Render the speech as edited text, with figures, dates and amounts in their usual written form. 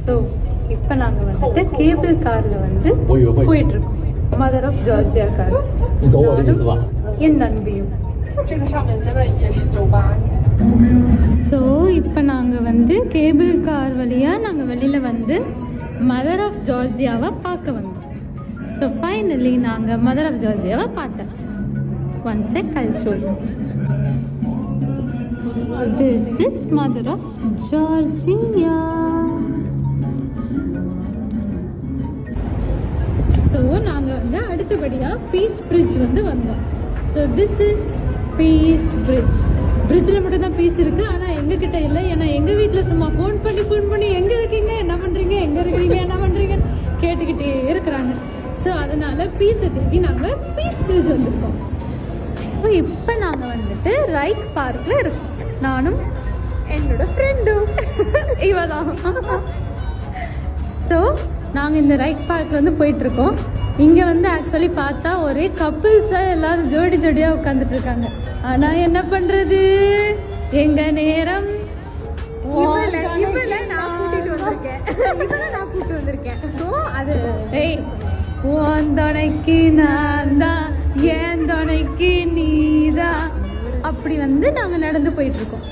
So இப்போ நாங்கள் வந்துட்டு கேபிள் காரில் வந்து போயிட்டுருக்கோம். Mother of Georgia car. என் நண்பியும். ஸோ இப்போ நாங்கள் வந்து கேபிள் கார் வழியாக நாங்கள் வெளியில் வந்து மதர் ஆஃப் ஜார்ஜியாவை பார்க்க வந்தோம். ஸோ ஃபைனலி நாங்கள் மதர் ஆஃப் ஜார்ஜியாவை பார்த்தாச்சு. One sec I'll show you. This is mother of Georgia. So நாங்கள் வந்து அடுத்தபடியாக பீஸ் பிரிட்ஜ் வந்து வந்தோம். So this is peace bridge. பிரிட்ஜில் மட்டும் தான் பீஸ் இருக்குது, ஆனால் எங்ககிட்ட இல்லை. ஏன்னா எங்கள் வீட்டில் சும்மா ஃபோன் பண்ணி எங்கே இருக்கீங்க, என்ன பண்ணுறீங்க, எங்கே இருக்கிறீங்க, என்ன பண்ணுறீங்கன்னு கேட்டுக்கிட்டே இருக்கிறாங்க. ஸோ அதனால் பீஸை தேடி நாங்கள் பீஸ் பிரிட்ஜ் வந்திருக்கோம். ஸோ இப்போ நாங்கள் வந்துட்டு ரைக் பார்க்கில் இருக்கோம். நானும் என்னோட ஃப்ரெண்டும் இவ தான். ஸோ நாங்கள் இந்த ரைக் பார்க்கில் வந்து போயிட்டுருக்கோம். இங்கே வந்து ஆக்சுவலி பார்த்தா ஒரே கப்பிள்ஸாக எல்லோரும் ஜோடி ஜோடியாக உட்காந்துட்டு இருக்காங்க. ஆனால் என்ன பண்ணுறது, எங்கள் நேரம் நான் கூப்பிட்டு வந்திருக்கேன். ஸோ அது உன் துணைக்கு நான் தான், என் துணைக்கு நீதான், அப்படி வந்து நாங்கள் நடந்து போயிட்டுருக்கோம்.